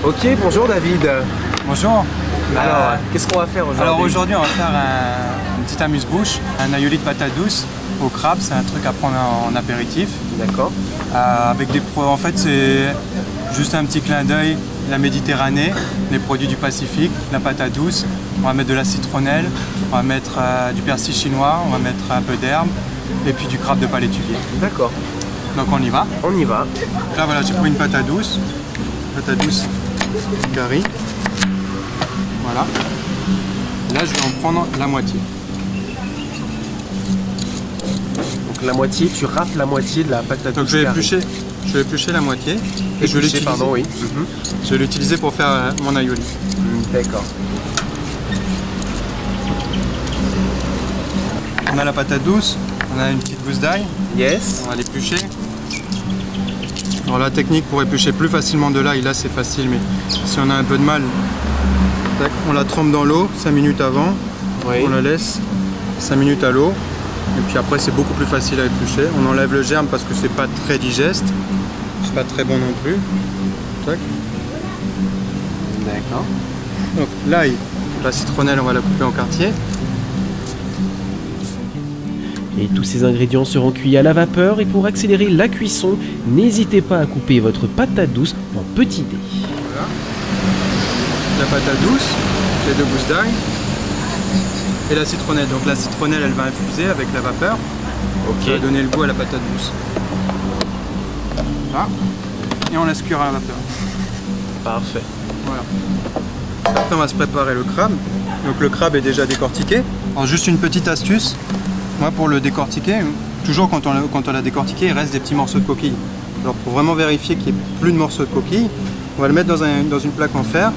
Ok, bonjour David. Bonjour. Alors, qu'est-ce qu'on va faire aujourd'hui? Alors aujourd'hui, on va faire un petit amuse-bouche, un aioli de patates douces au crabe. C'est un truc à prendre en apéritif. D'accord. En fait, c'est juste un petit clin d'œil, la Méditerranée, les produits du Pacifique, la patate douce. On va mettre de la citronnelle, on va mettre du persil chinois, on va mettre un peu d'herbe et puis du crabe de palétuvier. D'accord. Donc on y va. On y va. Là voilà, j'ai pris une patate douce carré. Voilà. Là, je vais en prendre la moitié. Donc la moitié, tu râpes la moitié de la patate douce. Donc je vais éplucher la moitié et je vais l'utiliser. Pardon, oui. Je vais l'utiliser pour faire mon aioli. D'accord. On a la patate douce, on a une petite gousse d'ail. Yes. On va l'éplucher. Alors la technique pour éplucher plus facilement de l'ail, là c'est facile, mais si on a un peu de mal, on la trempe dans l'eau 5 minutes avant, Oui. on la laisse 5 minutes à l'eau, et puis après c'est beaucoup plus facile à éplucher. On enlève le germe parce que c'est pas très digeste, c'est pas très bon non plus. Tac. D'accord. Donc l'ail, la citronnelle, on va la couper en quartiers. Et tous ces ingrédients seront cuits à la vapeur et pour accélérer la cuisson, n'hésitez pas à couper votre patate douce en petits dés. Voilà. La patate douce, les 2 gousses d'ail et la citronnelle. Donc la citronnelle, elle va infuser avec la vapeur. Ok. Ça va donner le goût à la patate douce. Voilà. Et on laisse cuire à la vapeur. Parfait. Voilà. Après on va se préparer le crabe. Donc le crabe est déjà décortiqué. Alors juste une petite astuce. Moi pour le décortiquer, toujours quand on l'a décortiqué, il reste des petits morceaux de coquille. Alors pour vraiment vérifier qu'il n'y ait plus de morceaux de coquille, on va le mettre dans une plaque en fer.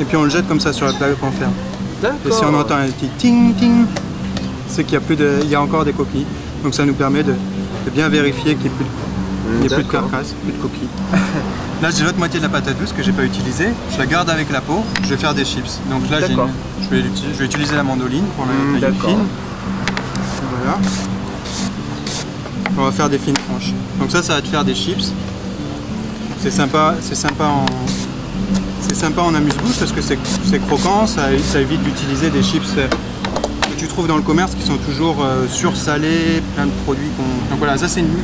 Et puis on le jette comme ça sur la plaque en fer. D'accord. Et si on entend un petit ting ting, c'est qu'il y a encore des coquilles. Donc ça nous permet de bien vérifier qu'il n'y ait plus de carcasse, plus de coquilles. Là j'ai l'autre moitié de la patate douce que j'ai pas utilisée. Je la garde avec la peau. Je vais faire des chips. Donc là je vais utiliser la mandoline pour la tailler fine. Voilà. On va faire des fines tranches. Donc ça va te faire des chips. C'est sympa en amuse-bouche parce que c'est croquant, ça évite d'utiliser des chips que tu trouves dans le commerce qui sont toujours sursalés, plein de produits qu'on... Donc voilà, ça c'est une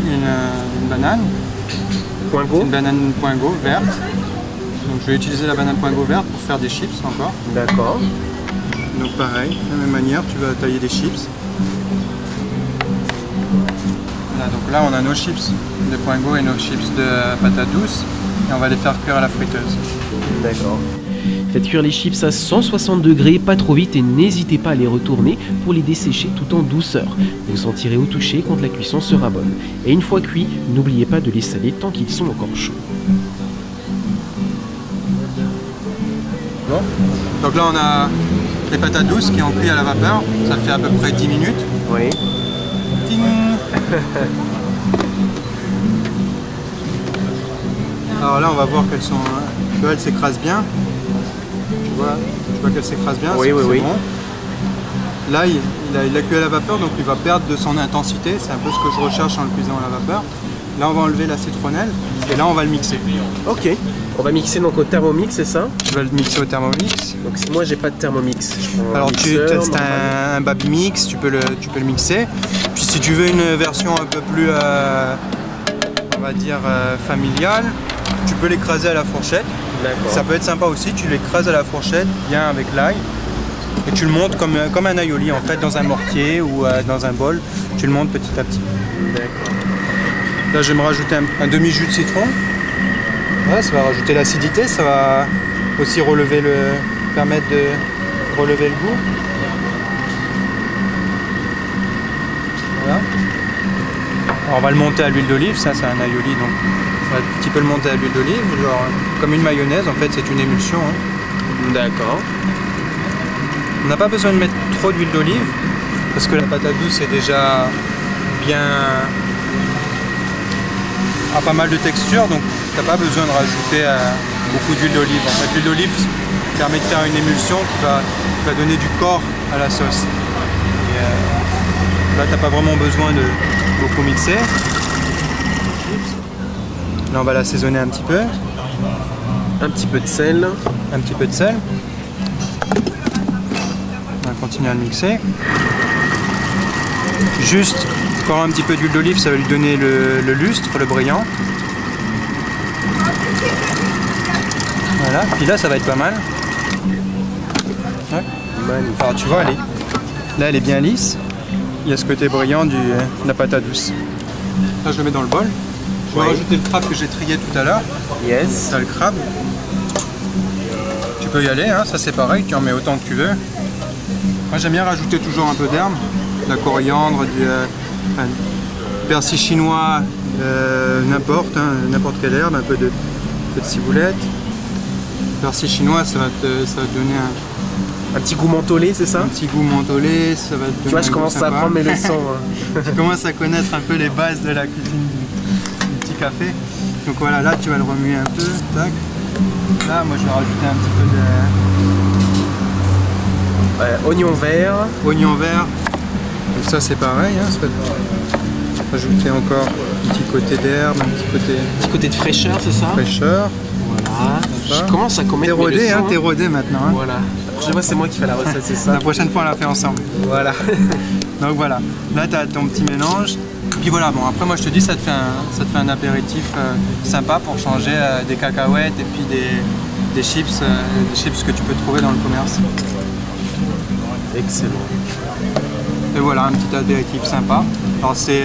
banane. Poingo. Une banane poingo verte. Donc je vais utiliser la banane poingo verte pour faire des chips encore. D'accord. Donc pareil, de la même manière, tu vas tailler des chips. Voilà, donc là on a nos chips de poingo et nos chips de patates douces et on va les faire cuire à la friteuse. D'accord. Faites cuire les chips à 160 degrés, pas trop vite et n'hésitez pas à les retourner pour les dessécher tout en douceur. Vous sentirez au toucher quand la cuisson sera bonne. Et une fois cuits, n'oubliez pas de les saler tant qu'ils sont encore chauds. Bon. Donc là on a les patates douces qui ont cuit à la vapeur, ça fait à peu près 10 minutes. Oui. Ting. Alors là on va voir qu'elles sont... Tu vois, elles s'écrasent bien. Tu vois qu'elles s'écrasent bien, Oui, c'est oui. bon. Là il a cuit à la vapeur donc il va perdre de son intensité, c'est un peu ce que je recherche en le cuisant à la vapeur. Là on va enlever la citronnelle et là on va le mixer. Ok. On va mixer donc au Thermomix, c'est ça? Je vais le mixer au Thermomix. Donc si moi j'ai pas de Thermomix. Alors tu testes un baby mix, tu peux le mixer. Puis si tu veux une version un peu plus, on va dire, familiale, tu peux l'écraser à la fourchette. D'accord. Ça peut être sympa aussi, tu l'écrases à la fourchette, bien avec l'ail. Et tu le montes comme un aioli en fait, dans un mortier ou dans un bol. Tu le montes petit à petit. D'accord. Là je vais me rajouter un demi-jus de citron. Voilà, ça va rajouter l'acidité, ça va aussi permettre de relever le goût. Voilà. Alors on va le monter à l'huile d'olive, ça c'est un aioli, donc on va un petit peu le monter à l'huile d'olive, genre comme une mayonnaise, en fait c'est une émulsion. Hein. D'accord. On n'a pas besoin de mettre trop d'huile d'olive, parce que la patate douce est déjà bien... a pas mal de texture, donc tu n'as pas besoin de rajouter beaucoup d'huile d'olive. En fait, l'huile d'olive permet de faire une émulsion qui va donner du corps à la sauce. Et, là, tu n'as pas vraiment besoin de beaucoup mixer. Là, on va l'assaisonner un petit peu. Un petit peu de sel. Un petit peu de sel. On va continuer à le mixer. Juste, encore un petit peu d'huile d'olive, ça va lui donner le lustre, le brillant. Voilà, puis là ça va être pas mal. Ouais. Magnifique. Alors tu vois, là elle est bien lisse. Il y a ce côté brillant de la pâte à douce. Là je le mets dans le bol. Je vais rajouter le crabe que j'ai trié tout à l'heure. Yes. T'as le crabe. Tu peux y aller, hein, ça c'est pareil, tu en mets autant que tu veux. Moi j'aime bien rajouter toujours un peu d'herbe, de la coriandre, du persil chinois, n'importe quelle herbe, un peu de ciboulette. Le persil chinois ça va te donner Un petit goût mentholé, c'est ça? un petit goût mentholé, ça va te donner Tu vois, je un goût commence à sympa. apprendre mes leçons. Hein. Tu commences à connaître un peu les bases de la cuisine du petit café. Donc voilà, là tu vas le remuer un peu, tac. Là moi je vais rajouter un petit peu Oignon vert. d'oignon vert. Donc ça c'est pareil, hein, ça va rajouter encore un petit côté d'herbe, un Petit côté de fraîcheur, c'est ça? fraîcheur. Voilà. Ça. Je commence à T'es commettre mes rodé, leçons. hein, t'es rodé maintenant. Hein. Voilà. La prochaine fois, c'est moi qui fais la recette, c'est ça? La prochaine fois on la fait ensemble. Voilà. Donc voilà, là tu as ton petit mélange. Puis voilà, bon après moi je te dis ça te fait un apéritif sympa pour changer des cacahuètes et puis des chips que tu peux trouver dans le commerce. Excellent. Et voilà, un petit apéritif sympa. Alors c'est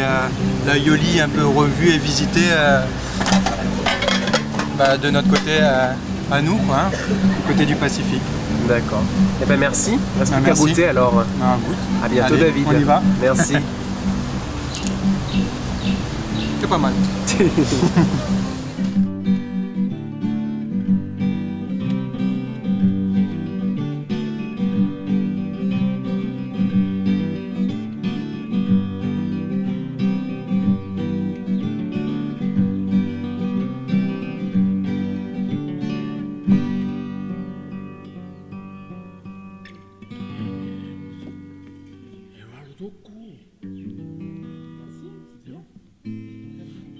la Yoli un peu revue et visitée de notre côté à nous, quoi, hein, du côté du Pacifique. D'accord. Eh ben merci. Reste plus qu'à Merci. goûter alors. Un goût. À bientôt, Allez, David. on y va. Merci. C'est pas mal. Eduardo